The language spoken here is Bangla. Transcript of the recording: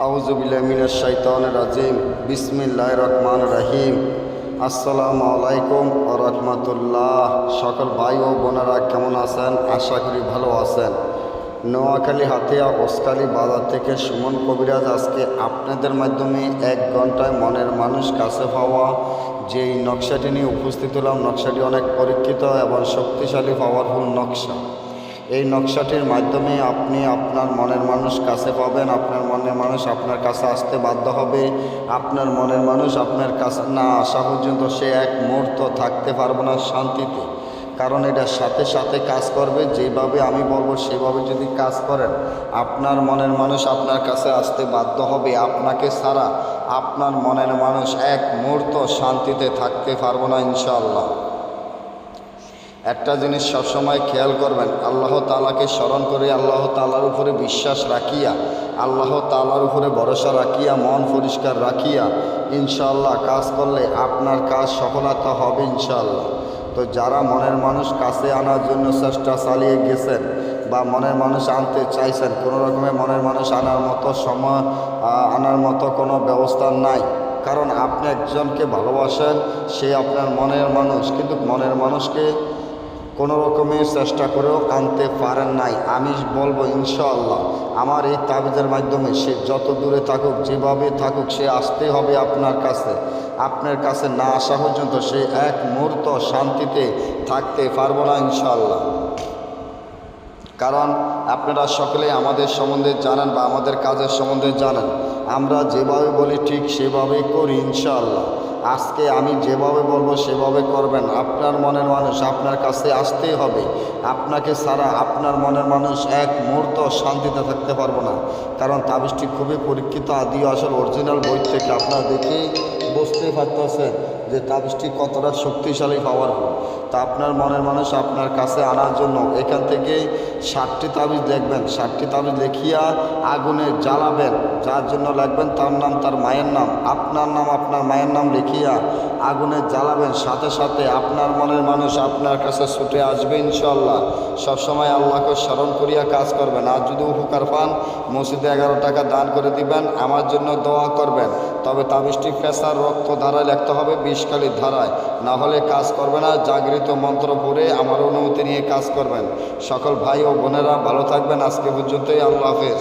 আউযুবিল্লাহি মিনাশ শাইতানির রাজিম। বিসমিল্লাহির রহমানির রহিম। আসসালামু আলাইকুম ওয়া রাহমাতুল্লাহ। সকল ভাই ও বোনেরা কেমন আছেন? আশা করি ভালো আছেন। নোয়াখালী হাতিয়া ওসকালি বাজার থেকে সুমন কবিরাজ আজকে আপনাদের মাধ্যমে 1 ঘন্টায় মনের মানুষ কাছে পাওয়া যেই নকশাটি নিয়ে উপস্থিত হলাম, নকশাটি অনেক পরীক্ষিত এবং শক্তিশালী পাওয়ারফুল নকশা। এই নকশাটির মাধ্যমে আপনি আপনার মনের মানুষ কাছে পাবেন। আপনার মনের মানুষ আপনার কাছে আসতে বাধ্য হবে। আপনার মনের মানুষ আপনার কাছে না আসা পর্যন্ত সে এক মুহূর্ত থাকতে পারবে না শান্তিতে, কারণ এটা সাথে সাথে কাজ করবে। যেভাবে আমি বলবো সেভাবে যদি কাজ করেন, আপনার মনের মানুষ আপনার কাছে আসতে বাধ্য হবে। আপনাকে ছাড়া আপনার মনের মানুষ এক মুহূর্ত শান্তিতে থাকতে পারবে না ইনশাআল্লাহ। একটা জিনিস সবসময় খেয়াল করবেন, আল্লাহ তাআলাকে স্মরণ করে, আল্লাহ তাআলার উপরে বিশ্বাস রাখিয়া, আল্লাহ তাআলার উপরে ভরসা রাখিয়া, মন পরিষ্কার রাখিয়া ইনশাআল্লাহ কাজ করলে আপনার কাজ সফলতা হবে ইনশাআল্লাহ। তো যারা মনের মানুষ কাছে আনার জন্য চেষ্টা চালিয়ে গেছেন বা মনের মানুষ আনতে চাইছেন, কোনো রকমের মনের মানুষ আনার মতো কোনো ব্যবস্থা নাই, কারণ আপনি একজনকে ভালোবাসেন, সে আপনার মনের মানুষ, কিন্তু মনের মানুষকে কোনো রকমের চেষ্টা করেও আনতে পারেন নাই। আমি বলবো ইনশাআল্লাহ আমার এই তাবিজের মাধ্যমে সে যত দূরে থাকুক, যেভাবে থাকুক, সে আসতে হবে আপনার কাছে। আপনার কাছে না আসা পর্যন্ত সে এক মুহূর্ত শান্তিতে থাকতে পারবো না ইনশাআল্লাহ। কারণ আপনারা সকলে আমাদের সম্বন্ধে জানেন বা আমাদের কাজের সম্বন্ধে জানেন, আমরা যেভাবে বলি ঠিক সেভাবেই করি ইনশাআল্লাহ। আজকে আমি যেভাবে বলবো সেভাবে করবেন। আপনার মনের মানুষ আপনার কাছে আসতেই হবে। আপনাকে ছাড়া আপনার মনের মানুষ এক মুহূর্ত শান্তিতে থাকতে পারবো না, কারণ তাবিজটি খুবই পরীক্ষিত। আদি আসল অরিজিনাল বই থেকে আপনারা দেখেই বুঝতে পারতেছেন যে তাবিজটি কতটা শক্তিশালী পাওয়ারফুল। তা আপনার মনের মানুষ আপনার কাছে আনার জন্য এখান থেকে 60টি তাবিজ দেখবেন, 60টি তাবিজ লিখিয়া আগুনে জ্বালাবেন। যার জন্য লাগবেন তার নাম, তার মায়ের নাম, আপনার নাম, আপনার মায়ের নাম লিখিয়া আগুনে জ্বালাবেন। সাথে সাথে আপনার মনের মানুষ আপনার কাছে ছুটে আসবে ইনশাআল্লাহ। সবসময় আল্লাহকে স্মরণ করিয়া কাজ করবেন। আর যদি উপকার পান, মসজিদে 11 টাকা দান করে দিবেন, আমার জন্য দোয়া করবেন। তবে তাবিজটি ফেসার রক্ত ধারায় লিখতে হবে, 20 কালির ধারায়, না হলে কাজ করবে না। জাগৃত মন্ত্র পড়ে আমার অনুমতি নিয়ে কাজ করবেন। সকল ভাই ও বোনেরা ভালো থাকবেন। আজকে পর্যন্তই, আল্লাহ হাফেজ।